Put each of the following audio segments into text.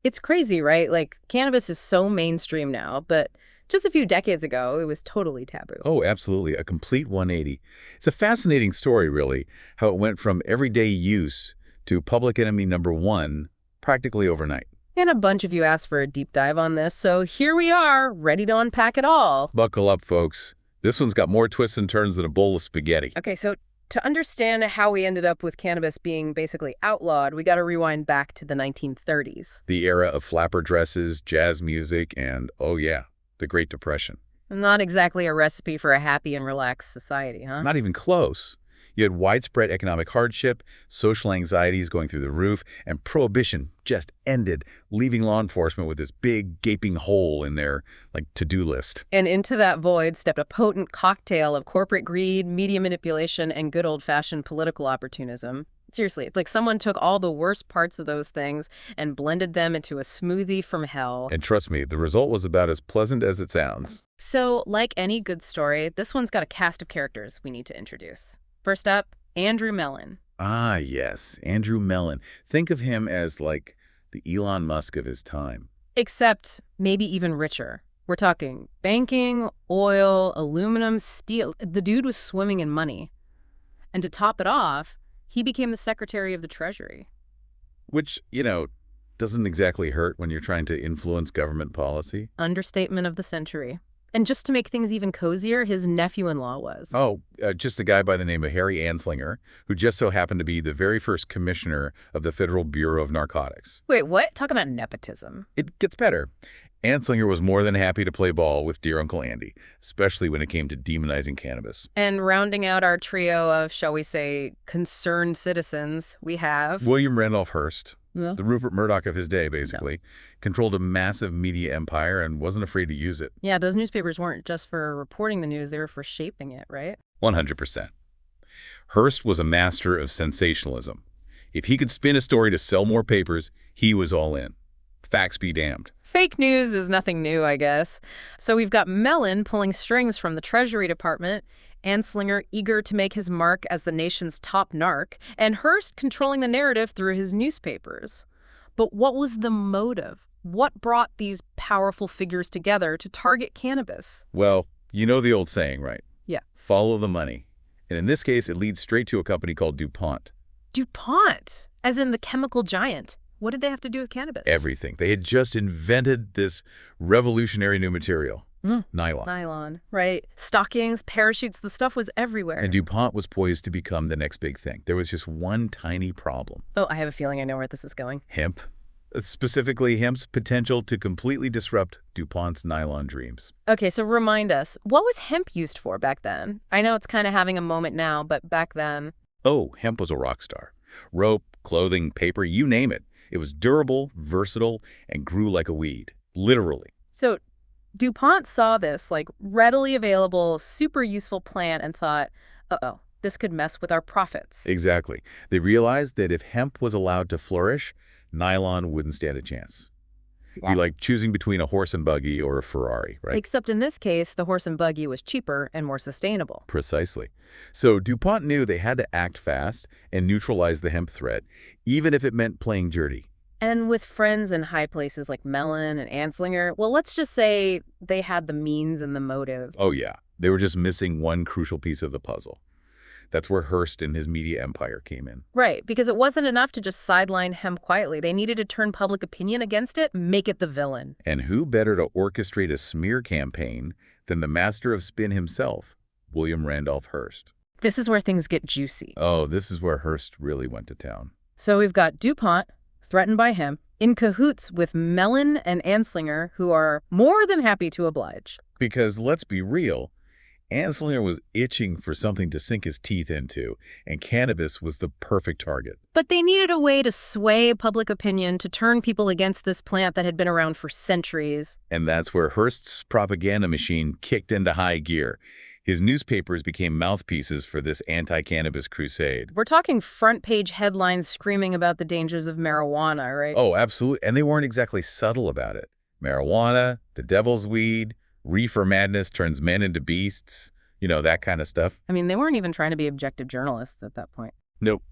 It's crazy, right? Like, cannabis is so mainstream now, but just a few decades ago, it was totally taboo. Oh, absolutely. A complete 180. It's a fascinating story, really, how it went from everyday use to public enemy number one practically overnight. And a bunch of you asked for a deep dive on this, so here we are, ready to unpack it all. Buckle up, folks. This one's got more twists and turns than a bowl of spaghetti. Okay, so to understand how we ended up with cannabis being basically outlawed, we got to rewind back to the 1930s. The era of flapper dresses, jazz music, and, oh yeah, the Great Depression. Not exactly a recipe for a happy and relaxed society, huh? Not even close. You had widespread economic hardship, social anxieties going through the roof, and prohibition just ended, leaving law enforcement with this big, gaping hole in their, to-do list. And into that void stepped a potent cocktail of corporate greed, media manipulation, and good old-fashioned political opportunism. Seriously, it's like someone took all the worst parts of those things and blended them into a smoothie from hell. And trust me, the result was about as pleasant as it sounds. So, like any good story, this one's got a cast of characters we need to introduce. First up, Andrew Mellon. Ah, yes, Andrew Mellon. Think of him as, like, the Elon Musk of his time. Except maybe even richer. We're talking banking, oil, aluminum, steel. The dude was swimming in money. And to top it off, he became the Secretary of the Treasury. Which, doesn't exactly hurt when you're trying to influence government policy. Understatement of the century. And just to make things even cozier, his nephew-in-law was. Oh, just a guy by the name of Harry Anslinger, who just so happened to be the very first commissioner of the Federal Bureau of Narcotics. Wait, what? Talk about nepotism. It gets better. Anslinger was more than happy to play ball with dear Uncle Andy, especially when it came to demonizing cannabis. And rounding out our trio of, shall we say, concerned citizens, we have... William Randolph Hearst, Yeah. the Rupert Murdoch of his day, basically, controlled a massive media empire and wasn't afraid to use it. Yeah, those newspapers weren't just for reporting the news, they were for shaping it, right? 100%. Hearst was a master of sensationalism. If he could spin a story to sell more papers, he was all in. Facts be damned. Fake news is nothing new, I guess. So we've got Mellon pulling strings from the Treasury Department, Anslinger eager to make his mark as the nation's top narc, and Hearst controlling the narrative through his newspapers. But what was the motive? What brought these powerful figures together to target cannabis? Well, you know the old saying, right? Yeah. Follow the money. And in this case, it leads straight to a company called DuPont. DuPont, as in the chemical giant. What did they have to do with cannabis? Everything. They had just invented this revolutionary new material, nylon. Nylon, right. Stockings, parachutes, the stuff was everywhere. And DuPont was poised to become the next big thing. There was just one tiny problem. Oh, I have a feeling I know where this is going. Hemp. Specifically, hemp's potential to completely disrupt DuPont's nylon dreams. Okay, so remind us, what was hemp used for back then? I know it's kind of having a moment now, but back then... Oh, hemp was a rock star. Rope, clothing, paper, you name it. It was durable, versatile, and grew like a weed. Literally. So DuPont saw this, readily available, super useful plant and thought, uh-oh, this could mess with our profits. Exactly. They realized that if hemp was allowed to flourish, nylon wouldn't stand a chance. It'd be like choosing between a horse and buggy or a Ferrari, right? Except in this case, the horse and buggy was cheaper and more sustainable. Precisely. So DuPont knew they had to act fast and neutralize the hemp threat, even if it meant playing dirty. And with friends in high places like Mellon and Anslinger, well, let's just say they had the means and the motive. Oh, yeah. They were just missing one crucial piece of the puzzle. That's where Hearst and his media empire came in. Right, because it wasn't enough to just sideline hemp quietly. They needed to turn public opinion against it, make it the villain. And who better to orchestrate a smear campaign than the master of spin himself, William Randolph Hearst? This is where things get juicy. Oh, this is where Hearst really went to town. So we've got DuPont, threatened by hemp, in cahoots with Mellon and Anslinger, who are more than happy to oblige. Because let's be real, Anslinger was itching for something to sink his teeth into, and cannabis was the perfect target. But they needed a way to sway public opinion, to turn people against this plant that had been around for centuries. And that's where Hearst's propaganda machine kicked into high gear. His newspapers became mouthpieces for this anti-cannabis crusade. We're talking front-page headlines screaming about the dangers of marijuana, right? Oh, absolutely. And they weren't exactly subtle about it. Marijuana, the devil's weed, reefer madness turns men into beasts, that kind of stuff. I mean, they weren't even trying to be objective journalists at that point. Nope.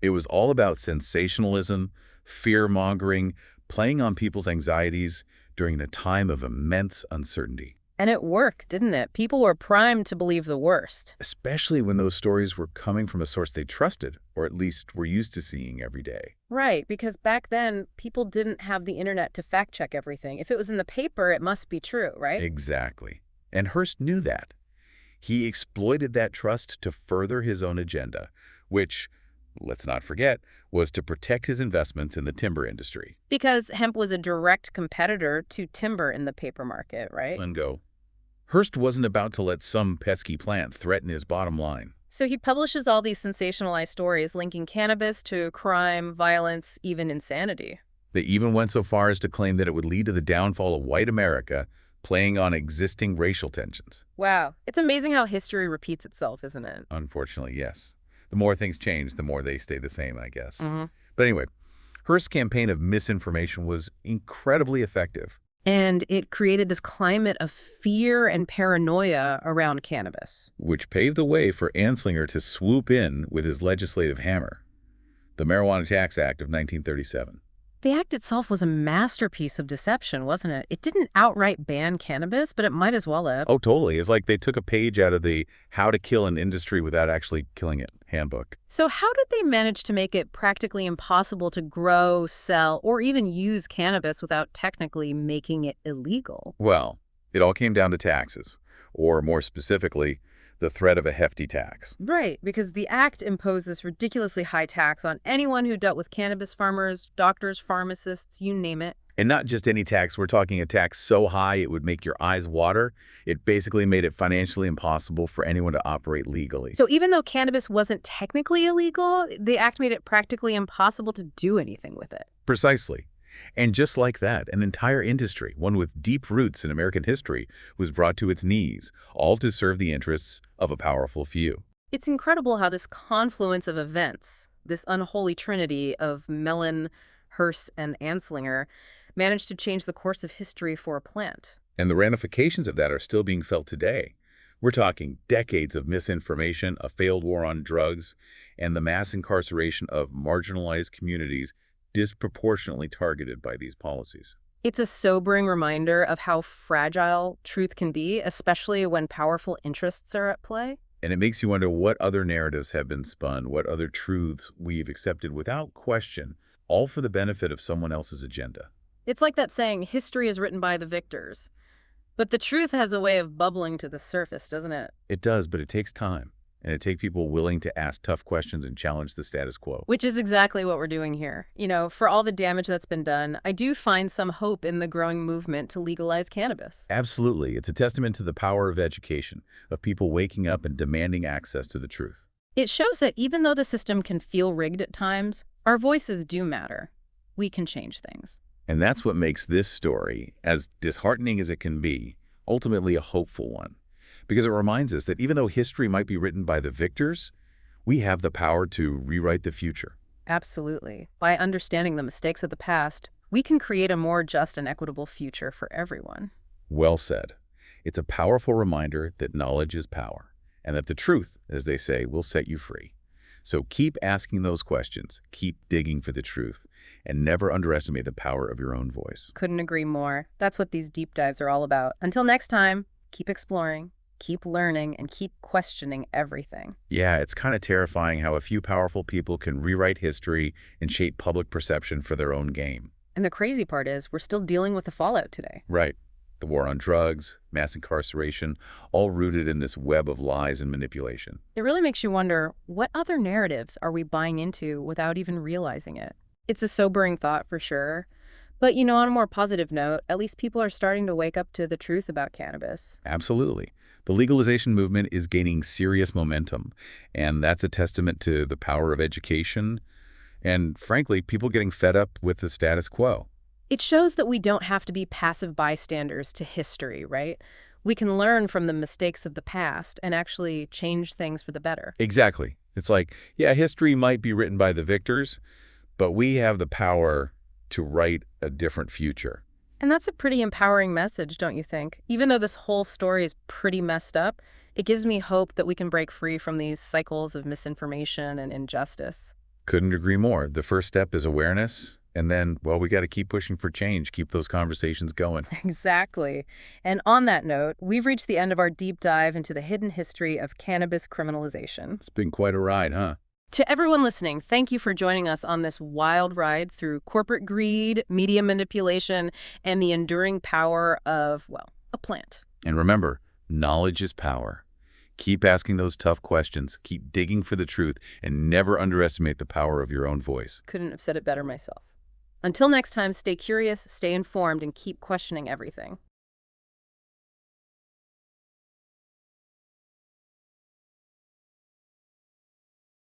It was all about sensationalism, fear-mongering, playing on people's anxieties during a time of immense uncertainty. And it worked, didn't it? People were primed to believe the worst. Especially when those stories were coming from a source they trusted, or at least were used to seeing every day. Right, because back then, people didn't have the internet to fact-check everything. If it was in the paper, it must be true, right? Exactly. And Hearst knew that. He exploited that trust to further his own agenda, which, let's not forget, was to protect his investments in the timber industry. Because hemp was a direct competitor to timber in the paper market, right? And go. Hearst wasn't about to let some pesky plant threaten his bottom line. So he publishes all these sensationalized stories linking cannabis to crime, violence, even insanity. They even went so far as to claim that it would lead to the downfall of white America, playing on existing racial tensions. Wow. It's amazing how history repeats itself, isn't it? Unfortunately, yes. The more things change, the more they stay the same, I guess. Mm-hmm. But anyway, Hearst's campaign of misinformation was incredibly effective. And it created this climate of fear and paranoia around cannabis. Which paved the way for Anslinger to swoop in with his legislative hammer, the Marijuana Tax Act of 1937. The act itself was a masterpiece of deception, wasn't it? It didn't outright ban cannabis, but it might as well have. Oh, totally. It's like they took a page out of the How to Kill an Industry Without Actually Killing It handbook. So how did they manage to make it practically impossible to grow, sell, or even use cannabis without technically making it illegal? Well, it all came down to taxes, or more specifically, the threat of a hefty tax. Right, because the act imposed this ridiculously high tax on anyone who dealt with cannabis farmers, doctors, pharmacists, you name it. And not just any tax, we're talking a tax so high it would make your eyes water. It basically made it financially impossible for anyone to operate legally. So even though cannabis wasn't technically illegal, the act made it practically impossible to do anything with it. Precisely. And just like that, an entire industry, one with deep roots in American history, was brought to its knees, all to serve the interests of a powerful few. It's incredible how this confluence of events, this unholy trinity of Mellon, Hearst, and Anslinger, managed to change the course of history for a plant. And the ramifications of that are still being felt today. We're talking decades of misinformation, a failed war on drugs, and the mass incarceration of marginalized communities disproportionately targeted by these policies. It's a sobering reminder of how fragile truth can be, especially when powerful interests are at play. And it makes you wonder what other narratives have been spun, what other truths we've accepted without question, all for the benefit of someone else's agenda. It's like that saying, history is written by the victors. But the truth has a way of bubbling to the surface, doesn't it? It does, but it takes time. And it takes people willing to ask tough questions and challenge the status quo. Which is exactly what we're doing here. You know, for all the damage that's been done, I do find some hope in the growing movement to legalize cannabis. Absolutely. It's a testament to the power of education, of people waking up and demanding access to the truth. It shows that even though the system can feel rigged at times, our voices do matter. We can change things. And that's what makes this story, as disheartening as it can be, ultimately a hopeful one. Because it reminds us that even though history might be written by the victors, we have the power to rewrite the future. Absolutely. By understanding the mistakes of the past, we can create a more just and equitable future for everyone. Well said. It's a powerful reminder that knowledge is power, and that the truth, as they say, will set you free. So keep asking those questions, keep digging for the truth, and never underestimate the power of your own voice. Couldn't agree more. That's what these deep dives are all about. Until next time, keep exploring, keep learning, and keep questioning everything. Yeah, it's kind of terrifying how a few powerful people can rewrite history and shape public perception for their own game. And the crazy part is, we're still dealing with the fallout today. Right. The war on drugs, mass incarceration, all rooted in this web of lies and manipulation. It really makes you wonder, what other narratives are we buying into without even realizing it? It's a sobering thought for sure. But, you know, on a more positive note, at least people are starting to wake up to the truth about cannabis. Absolutely. The legalization movement is gaining serious momentum, and that's a testament to the power of education and, frankly, people getting fed up with the status quo. It shows that we don't have to be passive bystanders to history, right? We can learn from the mistakes of the past and actually change things for the better. Exactly. It's like, yeah, history might be written by the victors, but we have the power to write a different future. And that's a pretty empowering message, don't you think? Even though this whole story is pretty messed up, it gives me hope that we can break free from these cycles of misinformation and injustice. Couldn't agree more. The first step is awareness, And then, well, we got to keep pushing for change, keep those conversations going. Exactly. And on that note, we've reached the end of our deep dive into the hidden history of cannabis criminalization. It's been quite a ride, huh? To everyone listening, thank you for joining us on this wild ride through corporate greed, media manipulation, and the enduring power of, well, a plant. And remember, knowledge is power. Keep asking those tough questions, keep digging for the truth, and never underestimate the power of your own voice. Couldn't have said it better myself. Until next time, stay curious, stay informed, and keep questioning everything.